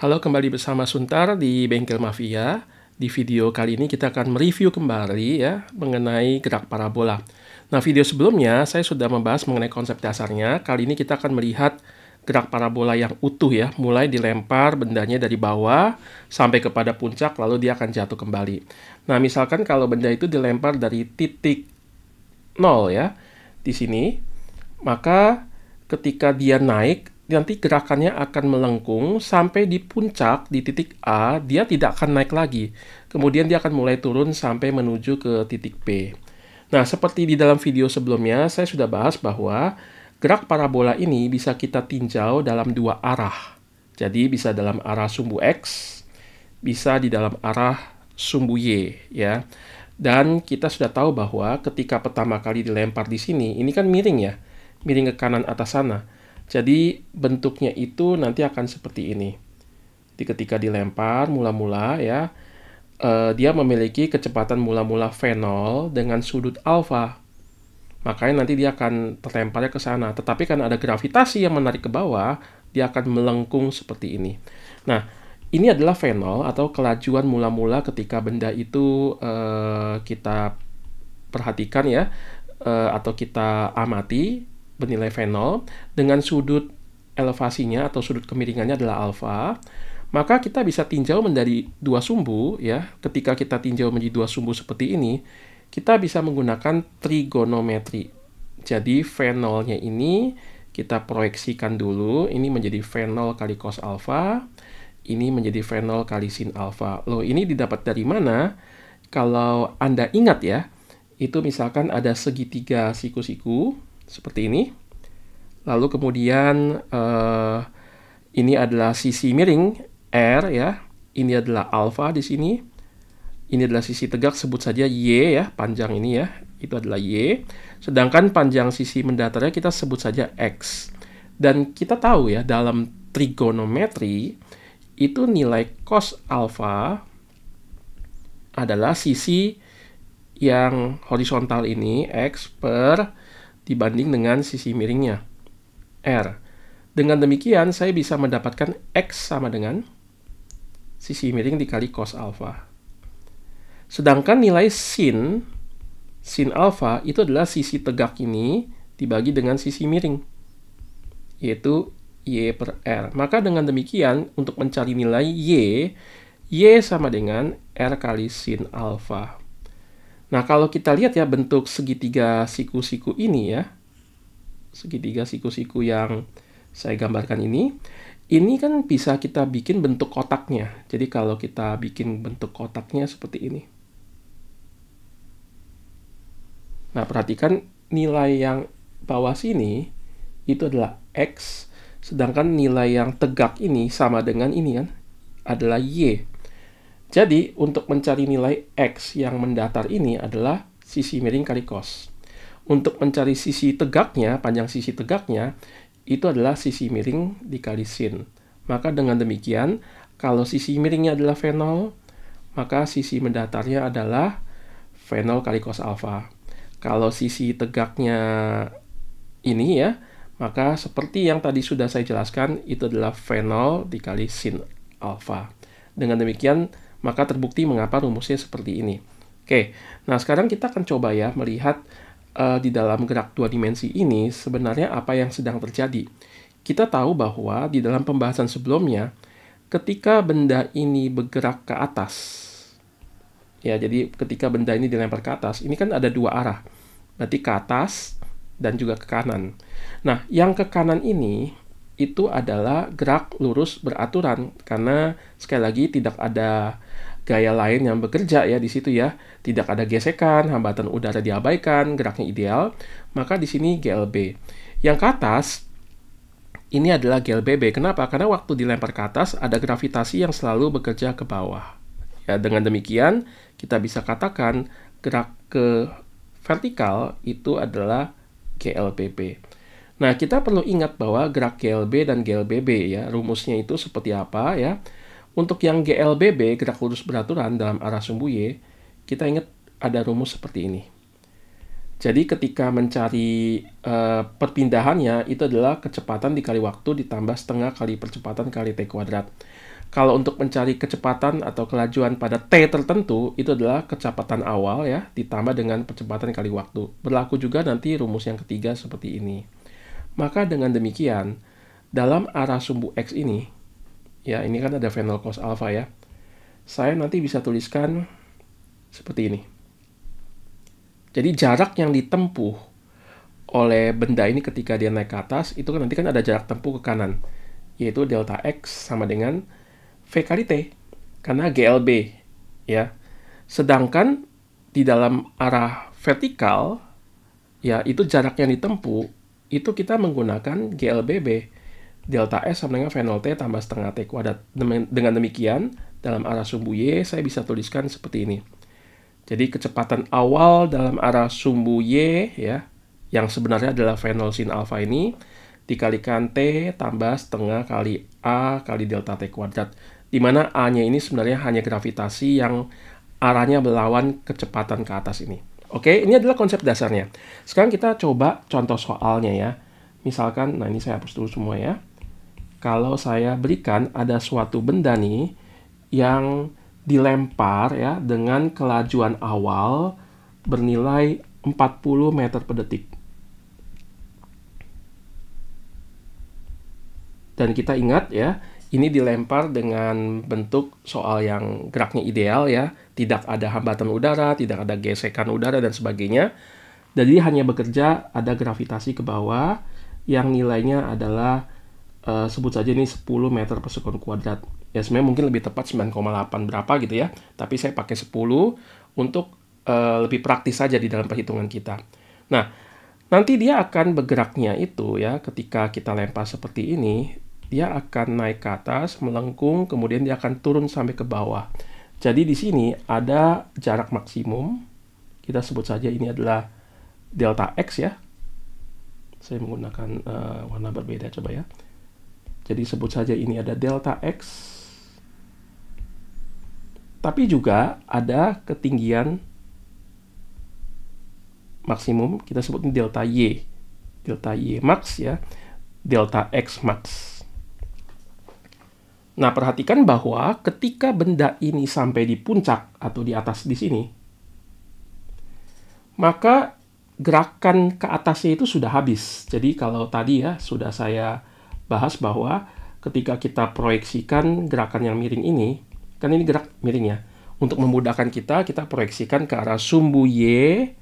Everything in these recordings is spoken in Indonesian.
Halo, kembali bersama Suntar di Bengkel Mafia. Di video kali ini kita akan mereview kembali ya mengenai gerak parabola. Nah, video sebelumnya saya sudah membahas mengenai konsep dasarnya. Kali ini kita akan melihat gerak parabola yang utuh ya, mulai dilempar bendanya dari bawah sampai kepada puncak lalu dia akan jatuh kembali. Nah, misalkan kalau benda itu dilempar dari titik 0 ya, di sini, maka ketika dia naik nanti gerakannya akan melengkung sampai di puncak di titik A, dia tidak akan naik lagi. Kemudian dia akan mulai turun sampai menuju ke titik B. Nah, seperti di dalam video sebelumnya, saya sudah bahas bahwa gerak parabola ini bisa kita tinjau dalam dua arah. Jadi bisa dalam arah sumbu X, bisa di dalam arah sumbu Y ya. Dan kita sudah tahu bahwa ketika pertama kali dilempar di sini, ini kan miring ya, miring ke kanan atas sana. Jadi bentuknya itu nanti akan seperti ini. Jadi ketika dilempar mula-mula ya, dia memiliki kecepatan mula-mula V0 dengan sudut alfa. Makanya nanti dia akan terlemparnya ke sana. Tetapi karena ada gravitasi yang menarik ke bawah, dia akan melengkung seperti ini. Nah, ini adalah V0 atau kelajuan mula-mula ketika benda itu kita perhatikan ya, atau kita amati bernilai V0 dengan sudut elevasinya atau sudut kemiringannya adalah alfa, maka kita bisa tinjau menjadi dua sumbu ya. Ketika kita tinjau menjadi dua sumbu seperti ini, kita bisa menggunakan trigonometri. Jadi V0-nya ini kita proyeksikan dulu, ini menjadi V0 kali cos alfa, ini menjadi V0 kali sin alfa. Loh, ini didapat dari mana? Kalau Anda ingat ya, itu misalkan ada segitiga siku-siku seperti ini. Lalu kemudian ini adalah sisi miring R ya. Ini adalah alfa di sini. Ini adalah sisi tegak, sebut saja Y ya, panjang ini ya. Itu adalah Y. Sedangkan panjang sisi mendatarnya kita sebut saja X. Dan kita tahu ya, dalam trigonometri itu nilai cos alfa adalah sisi yang horizontal ini X per dibanding dengan sisi miringnya R. Dengan demikian saya bisa mendapatkan X sama dengan sisi miring dikali cos alfa. Sedangkan nilai sin alfa itu adalah sisi tegak ini dibagi dengan sisi miring, yaitu Y per R. Maka dengan demikian untuk mencari nilai Y sama dengan R kali sin alfa. Nah, kalau kita lihat ya bentuk segitiga siku-siku ini ya, segitiga siku-siku yang saya gambarkan ini kan bisa kita bikin bentuk kotaknya. Jadi kalau kita bikin bentuk kotaknya seperti ini. Nah, perhatikan nilai yang bawah sini itu adalah X, sedangkan nilai yang tegak ini sama dengan ini kan, adalah Y. Jadi, untuk mencari nilai X yang mendatar ini adalah sisi miring kali cos. Untuk mencari sisi tegaknya, panjang sisi tegaknya, itu adalah sisi miring dikali sin. Maka dengan demikian, kalau sisi miringnya adalah V0, maka sisi mendatarnya adalah V0 kali cos alfa. Kalau sisi tegaknya ini ya, maka seperti yang tadi sudah saya jelaskan, itu adalah V0 dikali sin alfa. Dengan demikian, maka terbukti mengapa rumusnya seperti ini. Oke, nah sekarang kita akan coba ya melihat di dalam gerak dua dimensi ini sebenarnya apa yang sedang terjadi. Kita tahu bahwa di dalam pembahasan sebelumnya, ketika benda ini bergerak ke atas, ya jadi ketika benda ini dilempar ke atas, ini kan ada dua arah, berarti ke atas dan juga ke kanan. Nah, yang ke kanan ini itu adalah gerak lurus beraturan karena sekali lagi tidak ada gaya lain yang bekerja ya di situ ya, tidak ada gesekan, hambatan udara diabaikan, geraknya ideal, maka di sini GLB. Yang ke atas ini adalah GLBB. Kenapa? Karena waktu dilempar ke atas ada gravitasi yang selalu bekerja ke bawah. Ya, dengan demikian kita bisa katakan gerak ke vertikal itu adalah GLBB. Nah, kita perlu ingat bahwa gerak GLB dan GLBB ya, rumusnya itu seperti apa ya. Untuk yang GLBB, gerak lurus beraturan dalam arah sumbu Y, kita ingat ada rumus seperti ini. Jadi ketika mencari perpindahannya, itu adalah kecepatan dikali waktu ditambah setengah kali percepatan kali T kuadrat. Kalau untuk mencari kecepatan atau kelajuan pada T tertentu, itu adalah kecepatan awal ya, ditambah dengan percepatan kali waktu. Berlaku juga nanti rumus yang ketiga seperti ini. Maka dengan demikian, dalam arah sumbu X ini, ya ini kan ada V0 cos alpha ya, saya nanti bisa tuliskan seperti ini. Jadi jarak yang ditempuh oleh benda ini ketika dia naik ke atas, itu kan nanti kan ada jarak tempuh ke kanan, yaitu delta X sama dengan V kali T, karena GLB, ya. Sedangkan di dalam arah vertikal, ya itu jarak yang ditempuh, itu kita menggunakan GLBB, delta S sama dengan V0T tambah setengah T kuadrat. Dengan demikian, dalam arah sumbu Y, saya bisa tuliskan seperti ini. Jadi kecepatan awal dalam arah sumbu Y, ya, yang sebenarnya adalah V0 sin alpha ini, dikalikan T tambah setengah kali A kali delta T kuadrat. Di mana A-nya ini sebenarnya hanya gravitasi yang arahnya melawan kecepatan ke atas ini. Oke, ini adalah konsep dasarnya. Sekarang kita coba contoh soalnya ya. Misalkan, nah ini saya hapus dulu semua ya. Kalau saya berikan ada suatu benda nih yang dilempar ya dengan kelajuan awal bernilai 40 meter per detik. Dan kita ingat ya, ini dilempar dengan bentuk soal yang geraknya ideal ya, tidak ada hambatan udara, tidak ada gesekan udara dan sebagainya. Jadi hanya bekerja ada gravitasi ke bawah yang nilainya adalah sebut saja ini 10 meter per sekund kuadrat. Ya sebenarnya mungkin lebih tepat 9,8 berapa gitu ya, tapi saya pakai 10 untuk lebih praktis saja di dalam perhitungan kita. Nah, nanti dia akan bergeraknya itu ya, ketika kita lempar seperti ini, dia akan naik ke atas, melengkung, kemudian dia akan turun sampai ke bawah. Jadi di sini ada jarak maksimum, kita sebut saja ini adalah delta X ya. Saya menggunakan warna berbeda coba ya. Jadi sebut saja ini ada delta X. Tapi juga ada ketinggian maksimum, kita sebut ini delta Y. Delta Y max ya, delta X max. Nah, perhatikan bahwa ketika benda ini sampai di puncak atau di atas di sini, maka gerakan ke atasnya itu sudah habis. Jadi kalau tadi ya sudah saya bahas bahwa ketika kita proyeksikan gerakan yang miring ini, kan ini gerak miring ya. Untuk memudahkan kita proyeksikan ke arah sumbu Y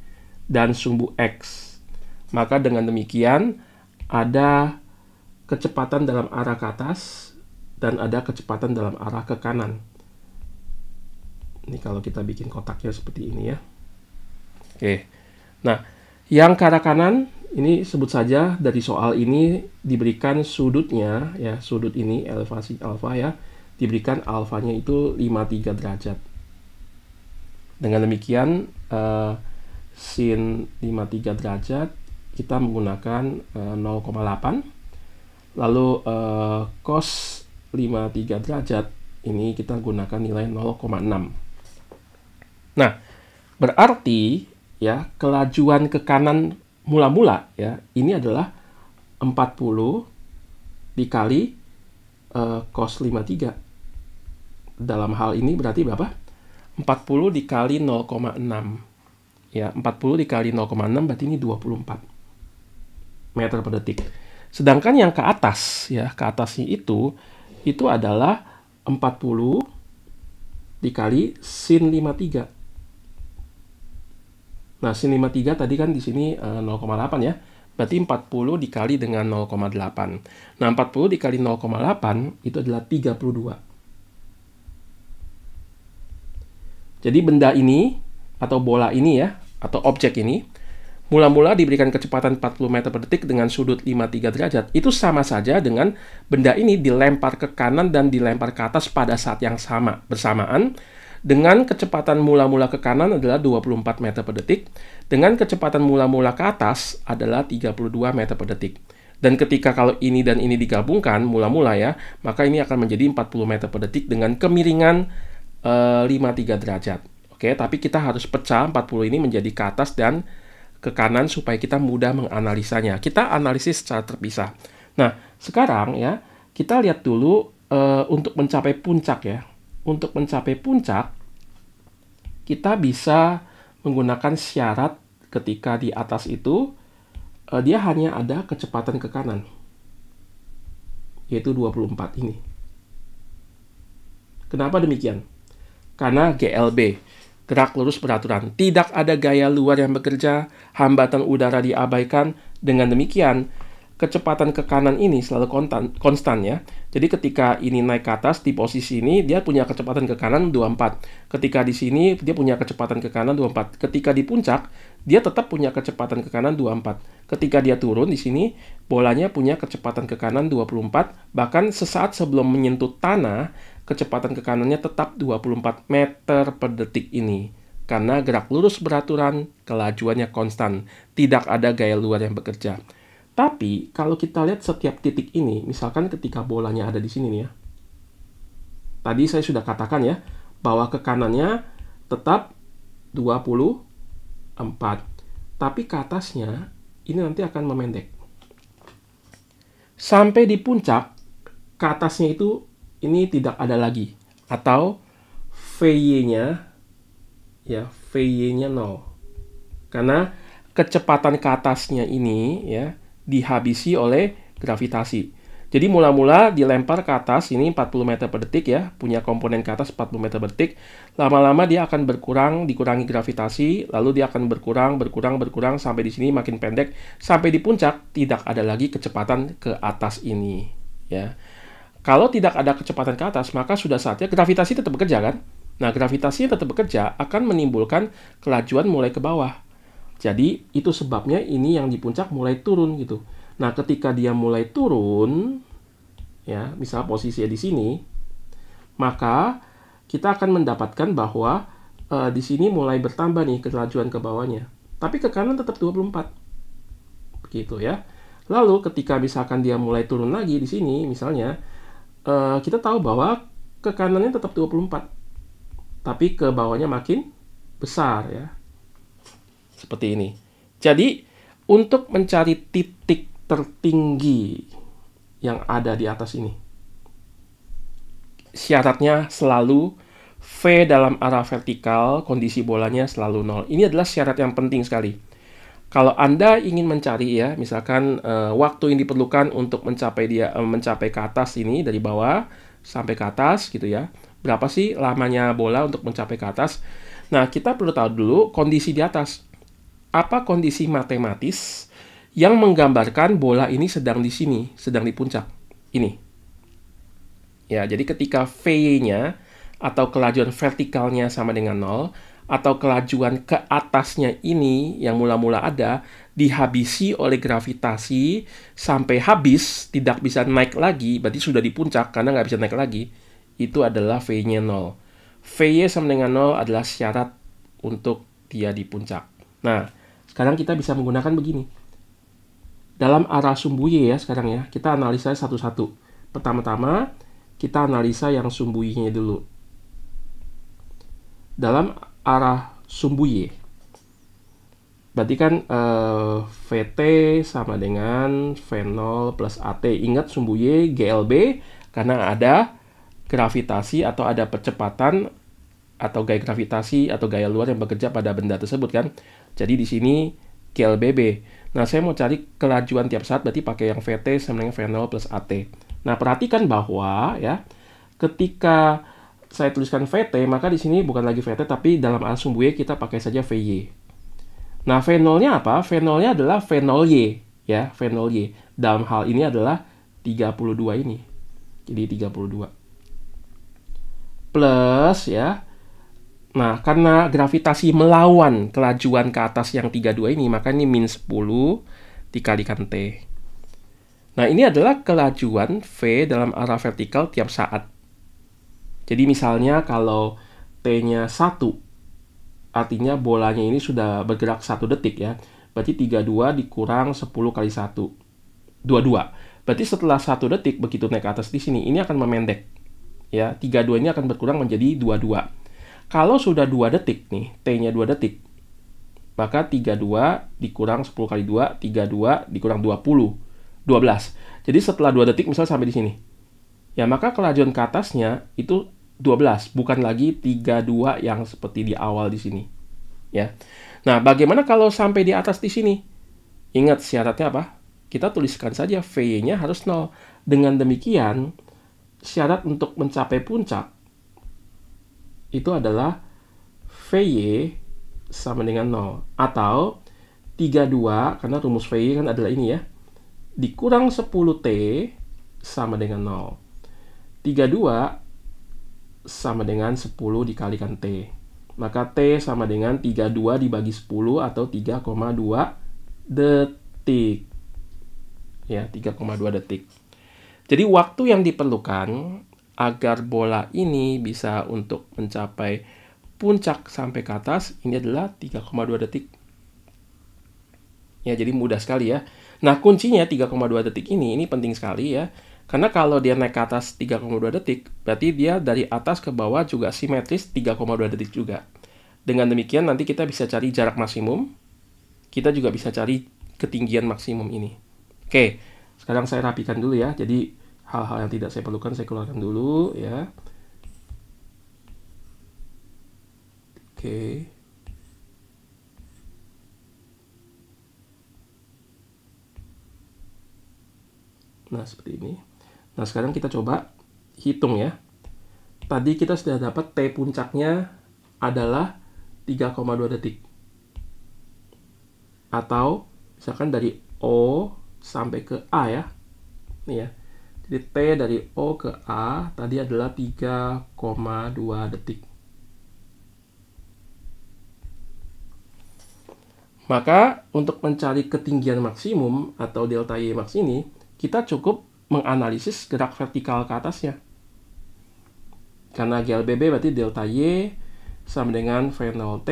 dan sumbu X. Maka dengan demikian ada kecepatan dalam arah ke atas dan ada kecepatan dalam arah ke kanan. Ini kalau kita bikin kotaknya seperti ini ya. Oke. Nah, yang ke arah kanan ini sebut saja dari soal ini diberikan sudutnya ya, sudut ini elevasi alfa ya, diberikan alfanya itu 53 derajat. Dengan demikian sin 53 derajat kita menggunakan 0,8. Lalu cos 53 derajat ini kita gunakan nilai 0,6. Nah, berarti ya kelajuan ke kanan mula-mula ya ini adalah 40 dikali cos 53. Dalam hal ini berarti berapa? 40 dikali 0,6. Ya, 40 dikali 0,6 berarti ini 24 meter per detik. Sedangkan yang ke atas ya, ke atasnya itu adalah 40 dikali sin 53. Nah, sin 53 tadi kan di sini 0,8 ya. Berarti 40 dikali dengan 0,8. Nah, 40 dikali 0,8 itu adalah 32. Jadi benda ini atau bola ini ya, atau objek ini mula-mula diberikan kecepatan 40 meter per detik dengan sudut 53 derajat. Itu sama saja dengan benda ini dilempar ke kanan dan dilempar ke atas pada saat yang sama, bersamaan, dengan kecepatan mula-mula ke kanan adalah 24 meter per detik, dengan kecepatan mula-mula ke atas adalah 32 meter per detik. Dan ketika kalau ini dan ini digabungkan mula-mula ya, maka ini akan menjadi 40 meter per detik dengan kemiringan 53 derajat. Oke, tapi kita harus pecah 40 ini menjadi ke atas dan ke kanan supaya kita mudah menganalisanya. Kita analisis secara terpisah. Nah, sekarang ya, kita lihat dulu untuk mencapai puncak ya. Untuk mencapai puncak, kita bisa menggunakan syarat ketika di atas itu dia hanya ada kecepatan ke kanan, yaitu 24 ini. Kenapa demikian? Karena GLB, gerak lurus beraturan. Tidak ada gaya luar yang bekerja, hambatan udara diabaikan. Dengan demikian, kecepatan ke kanan ini selalu konstan ya. Jadi ketika ini naik ke atas di posisi ini dia punya kecepatan ke kanan 24. Ketika di sini dia punya kecepatan ke kanan 24. Ketika di puncak dia tetap punya kecepatan ke kanan 24. Ketika dia turun di sini bolanya punya kecepatan ke kanan 24. Bahkan sesaat sebelum menyentuh tanah kecepatan ke kanannya tetap 24 meter per detik ini. Karena gerak lurus beraturan, kelajuannya konstan. Tidak ada gaya luar yang bekerja. Tapi, kalau kita lihat setiap titik ini, misalkan ketika bolanya ada di sini nih ya. Tadi saya sudah katakan ya, bahwa ke kanannya tetap 24. Tapi ke atasnya, ini nanti akan memendek. Sampai di puncak, ke atasnya itu, ini tidak ada lagi. Atau, VY-nya, ya, VY-nya 0. Karena kecepatan ke atasnya ini, ya, dihabisi oleh gravitasi. Jadi mula-mula dilempar ke atas, ini 40 meter per detik ya, punya komponen ke atas 40 meter per detik. Lama-lama dia akan berkurang, dikurangi gravitasi, lalu dia akan berkurang, sampai di sini makin pendek. Sampai di puncak, tidak ada lagi kecepatan ke atas ini. Ya. Kalau tidak ada kecepatan ke atas, maka sudah saatnya gravitasi tetap bekerja kan? Nah, gravitasi yang tetap bekerja akan menimbulkan kelajuan mulai ke bawah. Jadi, itu sebabnya ini yang di puncak mulai turun gitu. Nah, ketika dia mulai turun, ya, misal posisinya di sini, maka kita akan mendapatkan bahwa di sini mulai bertambah nih kelajuan ke bawahnya. Tapi ke kanan tetap 24. Begitu ya. Lalu ketika misalkan dia mulai turun lagi di sini, misalnya, kita tahu bahwa ke kanannya tetap 24. Tapi ke bawahnya makin besar ya. Seperti ini. Jadi, untuk mencari titik tertinggi yang ada di atas ini, syaratnya selalu V dalam arah vertikal, kondisi bolanya selalu 0. Ini adalah syarat yang penting sekali. Kalau Anda ingin mencari ya, misalkan waktu yang diperlukan untuk mencapai ke atas ini dari bawah sampai ke atas gitu ya. Berapa sih lamanya bola untuk mencapai ke atas? Nah, kita perlu tahu dulu kondisi di atas. Apa kondisi matematis yang menggambarkan bola ini sedang di sini, sedang di puncak. Ini. Ya, jadi ketika V-nya atau kelajuan vertikalnya sama dengan 0, atau kelajuan ke atasnya ini yang mula-mula ada, dihabisi oleh gravitasi sampai habis, tidak bisa naik lagi, berarti sudah di puncak karena nggak bisa naik lagi, itu adalah V-nya 0. V-nya sama dengan 0 adalah syarat untuk dia di puncak. Nah, sekarang kita bisa menggunakan begini. Dalam arah sumbu Y ya sekarang ya, kita analisa satu-satu. Pertama-tama, kita analisa yang sumbu Y-nya dulu. Dalam arah sumbu Y, berarti kan VT sama dengan V0 plus AT. Ingat sumbu Y GLB karena ada gravitasi atau ada percepatan atau gaya gravitasi atau gaya luar yang bekerja pada benda tersebut kan. Jadi di sini GLBB. Nah, saya mau cari kelajuan tiap saat, berarti pakai yang VT sama dengan V0 plus AT. Nah, perhatikan bahwa ya, ketika saya tuliskan VT, maka di sini bukan lagi VT, tapi dalam arah sumbu Y kita pakai saja VY. Nah, V0-nya apa? V0-nya adalah V0Y. Ya, V0Y. Dalam hal ini adalah 32 ini. Jadi 32. Plus ya. Nah, karena gravitasi melawan kelajuan ke atas yang 32 ini, maka ini min 10 dikalikan T. Nah, ini adalah kelajuan V dalam arah vertikal tiap saat. Jadi misalnya kalau T-nya 1, artinya bolanya ini sudah bergerak 1 detik ya. Berarti 32 dikurang 10 kali 1. 22. Berarti setelah 1 detik, begitu naik ke atas di sini, ini akan memendek. Ya, 32 ini akan berkurang menjadi 22. Kalau sudah 2 detik nih, T-nya 2 detik, maka 32 dikurang 10 kali 2, 32 dikurang 20, 12. Jadi setelah 2 detik misalnya sampai di sini. Ya, maka kelajuan ke atasnya itu 12, bukan lagi 32 yang seperti di awal di sini. Ya. Nah, bagaimana kalau sampai di atas di sini? Ingat syaratnya apa? Kita tuliskan saja VY-nya harus 0. Dengan demikian, syarat untuk mencapai puncak itu adalah VY sama dengan 0. Atau 32, karena rumus VY kan adalah ini ya, dikurang 10T sama dengan 0. 32 sama dengan 10 dikalikan T. Maka T sama dengan 32 dibagi 10 atau 3,2 detik. Ya, 3,2 detik. Jadi waktu yang diperlukan agar bola ini bisa untuk mencapai puncak sampai ke atas, ini adalah 3,2 detik. Ya, jadi mudah sekali ya. Nah, kuncinya 3,2 detik ini penting sekali ya. Karena kalau dia naik ke atas 3,2 detik, berarti dia dari atas ke bawah juga simetris 3,2 detik juga. Dengan demikian nanti kita bisa cari jarak maksimum, kita juga bisa cari ketinggian maksimum ini. Oke, sekarang saya rapikan dulu ya. Jadi hal-hal yang tidak saya perlukan saya keluarkan dulu ya. Oke. Nah, seperti ini. Nah, sekarang kita coba hitung ya. Tadi kita sudah dapat T puncaknya adalah 3,2 detik. Atau misalkan dari O sampai ke A ya. Nih ya. Jadi T dari O ke A tadi adalah 3,2 detik. Maka untuk mencari ketinggian maksimum atau delta Y max ini, kita cukup menganalisis gerak vertikal ke atasnya. Karena GLBB berarti delta Y sama dengan V0T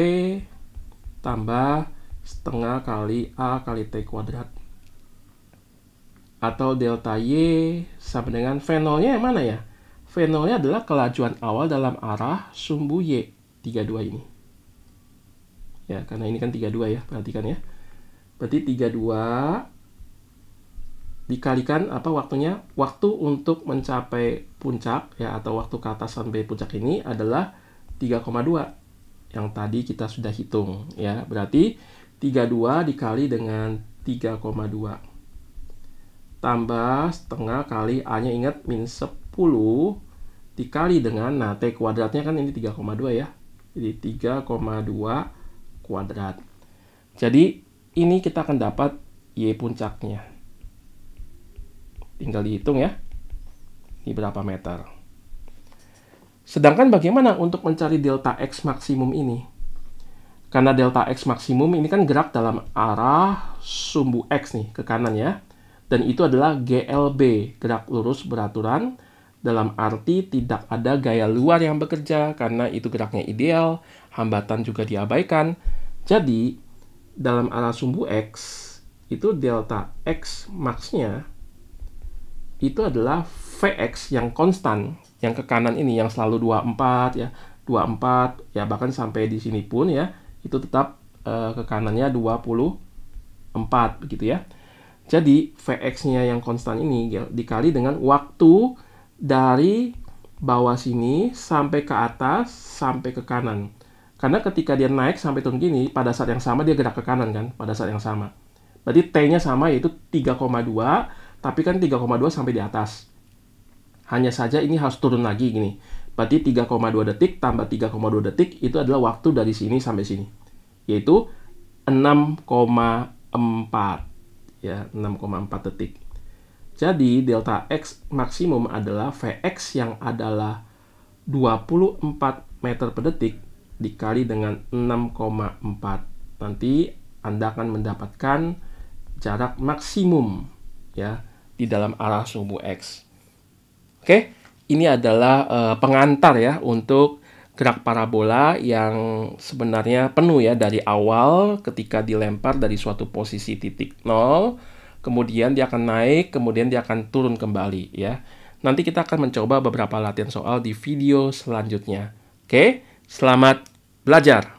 tambah setengah kali A kali T kuadrat. Atau delta Y sama dengan V0-nya yang mana ya? V0-nya adalah kelajuan awal dalam arah sumbu Y, 32 ini. Ya, karena ini kan 32 ya, perhatikan ya. Berarti 32 dikalikan apa waktunya? Waktu untuk mencapai puncak ya, atau waktu ke atas sampai puncak ini adalah 3,2 yang tadi kita sudah hitung ya. Berarti 32 dikali dengan 3,2 tambah setengah kali A-nya, ingat min 10 dikali dengan, nah T kuadratnya kan ini 3,2 ya. Jadi 3,2 kuadrat. Jadi ini kita akan dapat Y puncaknya. Tinggal dihitung ya. Ini berapa meter. Sedangkan bagaimana untuk mencari delta X maksimum ini? Karena delta X maksimum ini kan gerak dalam arah sumbu X nih, ke kanan ya. Dan itu adalah GLB, gerak lurus beraturan. Dalam arti tidak ada gaya luar yang bekerja, karena itu geraknya ideal, hambatan juga diabaikan. Jadi, dalam arah sumbu X, itu delta X max-nya itu adalah Vx yang konstan, yang ke kanan ini, yang selalu 24 ya, 24 ya, bahkan sampai di sini pun ya, itu tetap ke kanannya 24 begitu ya. Jadi Vx-nya yang konstan ini dikali dengan waktu dari bawah sini sampai ke atas sampai ke kanan. Karena ketika dia naik sampai turun gini, pada saat yang sama dia gerak ke kanan kan, pada saat yang sama. Berarti T-nya sama, yaitu 3,2, tapi kan 3,2 sampai di atas. Hanya saja ini harus turun lagi gini. Berarti 3,2 detik tambah 3,2 detik itu adalah waktu dari sini sampai sini. Yaitu 6,4. Ya, 6,4 detik. Jadi delta X maksimum adalah Vx yang adalah 24 meter per detik dikali dengan 6,4. Nanti Anda akan mendapatkan jarak maksimum ya di dalam arah sumbu X. Oke, ini adalah pengantar ya untuk gerak parabola yang sebenarnya penuh ya dari awal ketika dilempar dari suatu posisi titik 0, kemudian dia akan naik, kemudian dia akan turun kembali ya. Nanti kita akan mencoba beberapa latihan soal di video selanjutnya. Oke, selamat belajar.